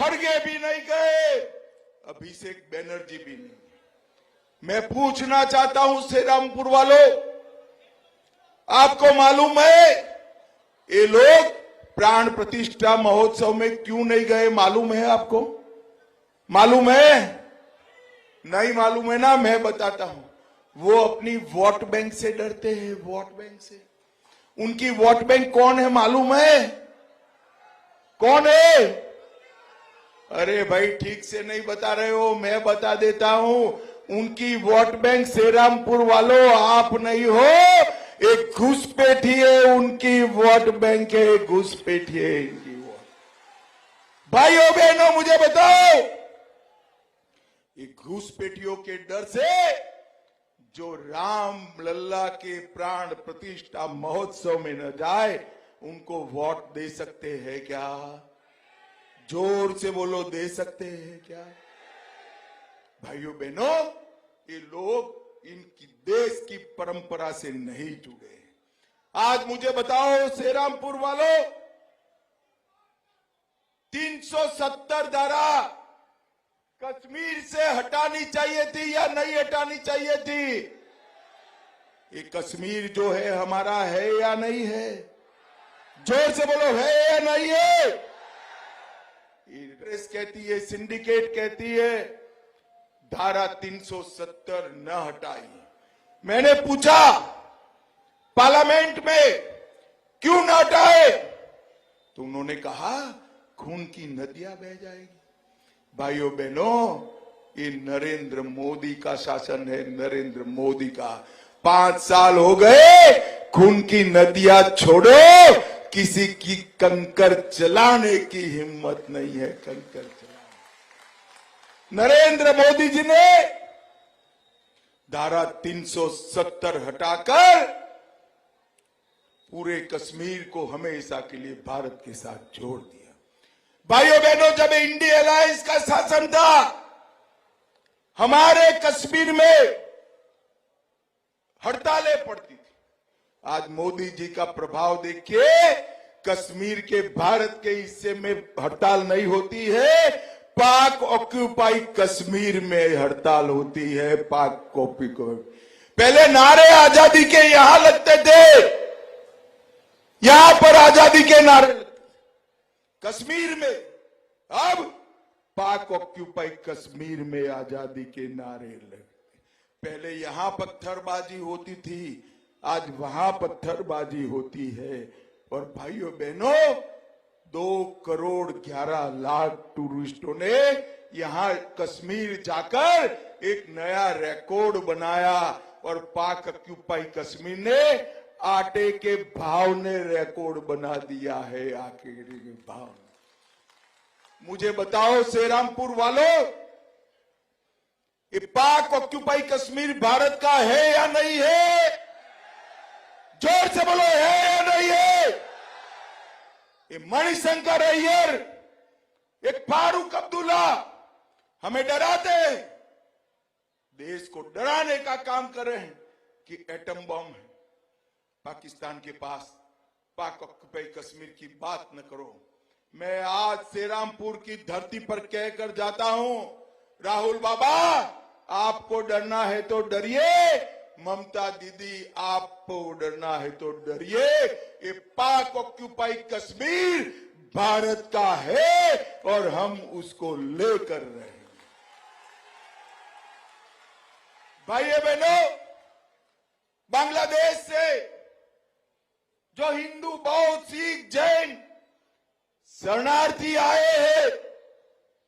खड़गे भी नहीं गए, अभिषेक बैनर्जी भी नहीं। मैं पूछना चाहता हूं श्रीरामपुर वालों, आपको मालूम है ये लोग प्राण प्रतिष्ठा महोत्सव में क्यों नहीं गए? मालूम है आपको? मालूम है? नहीं मालूम है ना? मैं बताता हूं। वो अपनी वोट बैंक से डरते हैं, वोट बैंक से। उनकी वोट बैंक कौन है मालूम है? कौन है? अरे भाई ठीक से नहीं बता रहे हो, मैं बता देता हूं। उनकी वोट बैंक श्रीरामपुर वालों आप नहीं हो, एक घुसपैठी है उनकी वोट बैंक है, घुसपैठी है इनकी वोट। भाइयों बहनों मुझे बताओ, ये घुसपैठियों के डर से जो राम लल्ला के प्राण प्रतिष्ठा महोत्सव में न जाए, उनको वोट दे सकते हैं क्या? जोर से बोलो, दे सकते हैं क्या? भाइयों बहनों, ये लोग इनकी देश की परंपरा से नहीं जुड़े। आज मुझे बताओ श्रीरामपुर वालों, 370 धारा कश्मीर से हटानी चाहिए थी या नहीं हटानी चाहिए थी? ये कश्मीर जो है हमारा है या नहीं है? जोर से बोलो, है या नहीं है? कांग्रेस कहती है, सिंडिकेट कहती है धारा 370 न हटाई। मैंने पूछा पार्लियामेंट में क्यों न हटाए, तो उन्होंने कहा खून की नदियां बह जाएगी। भाइयों बहनों, ये नरेंद्र मोदी का शासन है, नरेंद्र मोदी का। 5 साल हो गए, खून की नदियां छोड़ो, किसी की कंकर चलाने की हिम्मत नहीं है। कंकर चलाने नरेंद्र मोदी जी ने धारा 370 हटाकर पूरे कश्मीर को हमेशा के लिए भारत के साथ जोड़ दिया। भाइयों बहनों, जब इंडिया अलायंस का शासन था, हमारे कश्मीर में हड़तालें पड़ती थी। आज मोदी जी का प्रभाव देखिए, कश्मीर के भारत के हिस्से में हड़ताल नहीं होती है, पाक ऑक्यूपाई कश्मीर में हड़ताल होती है। पाक कॉपी को पहले नारे आजादी के यहां लगते थे, यहां पर आजादी के नारे लगते थे कश्मीर में, अब पाक ऑक्यूपाई कश्मीर में आजादी के नारे लगते। पहले यहां पत्थरबाजी होती थी, आज वहां पत्थरबाजी होती है। और भाइयों बहनों, 2 करोड़ 11 लाख टूरिस्टों ने यहां कश्मीर जाकर एक नया रिकॉर्ड बनाया, और पाक ऑक्यूपाई कश्मीर ने आटे के भाव ने रिकॉर्ड बना दिया है। आटे के भाव। मुझे बताओ श्रीरामपुर वालों, ये पाक ऑक्यूपाई कश्मीर भारत का है या नहीं है? जोर से बोलो, है या नहीं है? ये मणिशंकर अय्यर, एक फारूक अब्दुल्ला हमें डराते हैं, देश को डराने का काम कर रहे हैं कि एटम बम है पाकिस्तान के पास, पाक ऑक्यूपाई कश्मीर की बात न करो। मैं आज श्रीरामपुर की धरती पर कहकर जाता हूं, राहुल बाबा आपको डरना है तो डरिए, ममता दीदी आपको डरना है तो डरिए। ये पाक ऑक्यूपाई कश्मीर भारत का है और हम उसको लेकर रहे। भाइयों बहनों, बांग्लादेश से जो हिंदू, बौद्ध, सिख, जैन शरणार्थी आए हैं,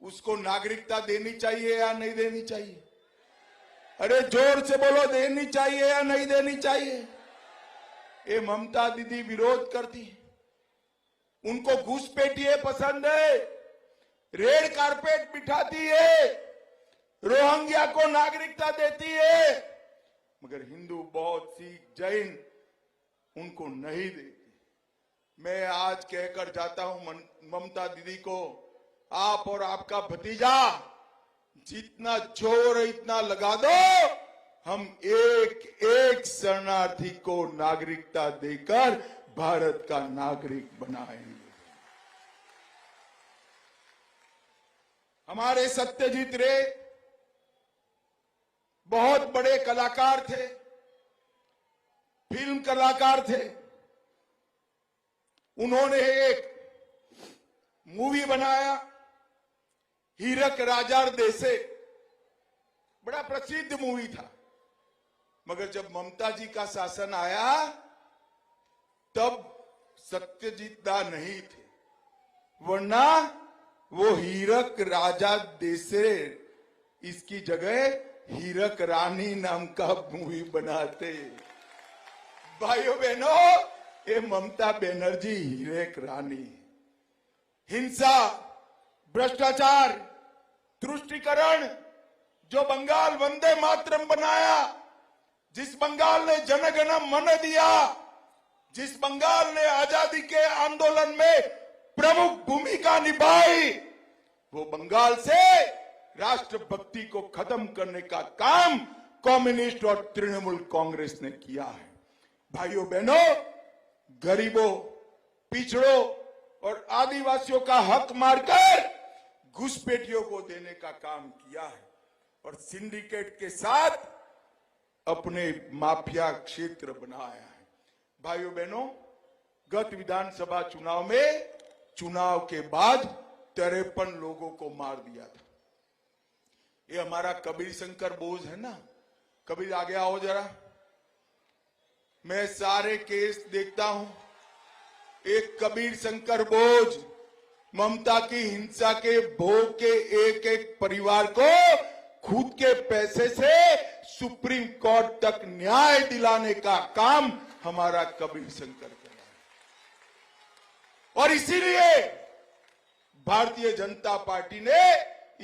उसको नागरिकता देनी चाहिए या नहीं देनी चाहिए? अरे जोर से बोलो, देनी चाहिए या नहीं देनी चाहिए? ये ममता दीदी विरोध करती है, उनको घुसपैठिए पसंद है, रेड कारपेट बिठाती है, रोहिंग्या को नागरिकता देती है, मगर हिंदू, बौद्ध, सिख, जैन उनको नहीं देती। मैं आज कहकर जाता हूं ममता दीदी को, आप और आपका भतीजा जितना जोर है इतना लगा दो, हम एक एक शरणार्थी को नागरिकता देकर भारत का नागरिक बनाएंगे। हमारे सत्यजीत रे बहुत बड़े कलाकार थे, फिल्म कलाकार थे। उन्होंने एक मूवी बनाया हीरक राजा देसे, बड़ा प्रसिद्ध मूवी था। मगर जब ममता जी का शासन आया तब सत्यजीत दा नहीं थे, वरना वो हीरक राजा देसे इसकी जगह हीरक रानी नाम का मूवी बनाते। भाइयों बहनों, ये ममता बनर्जी हीरक रानी। हिंसा, भ्रष्टाचार, तुष्टीकरण, जो बंगाल वंदे मातरम बनाया, जिस बंगाल ने जनगण मन दिया, जिस बंगाल ने आजादी के आंदोलन में प्रमुख भूमिका निभाई, वो बंगाल से राष्ट्रभक्ति को खत्म करने का काम कम्युनिस्ट और तृणमूल कांग्रेस ने किया है। भाइयों बहनों, गरीबों, पिछड़ों और आदिवासियों का हक मारकर घुसपैठियों को देने का काम किया है और सिंडिकेट के साथ अपने माफिया क्षेत्र बनाया है। भाइयों बहनों, गत विधानसभा चुनाव में चुनाव के बाद 53 लोगों को मार दिया था। ये हमारा कबीर शंकर बोझ है ना। कबीर आगे आओ जरा, मैं सारे केस देखता हूं। एक कबीर शंकर बोझ ममता की हिंसा के भोग के एक एक परिवार को खुद के पैसे से सुप्रीम कोर्ट तक न्याय दिलाने का काम हमारा कबीर शंकर कर रहा है। और इसीलिए भारतीय जनता पार्टी ने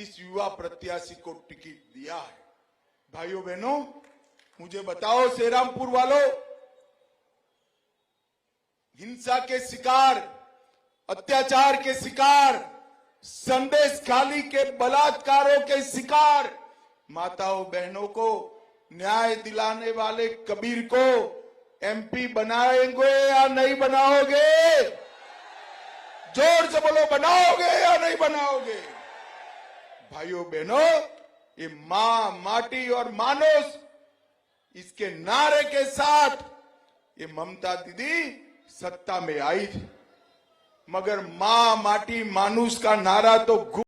इस युवा प्रत्याशी को टिकट दिया है। भाइयों बहनों, मुझे बताओ श्रीरामपुर वालों, हिंसा के शिकार, अत्याचार के शिकार, संदेश खाली के बलात्कारों के शिकार माताओं बहनों को न्याय दिलाने वाले कबीर को एमपी बनाएंगे या नहीं बनाओगे? जोर से बोलो, बनाओगे या नहीं बनाओगे? भाइयों बहनों, ये मां, माटी और मानुष, इसके नारे के साथ ये ममता दीदी सत्ता में आई थी। मगर मां, माटी, मानुष का नारा तो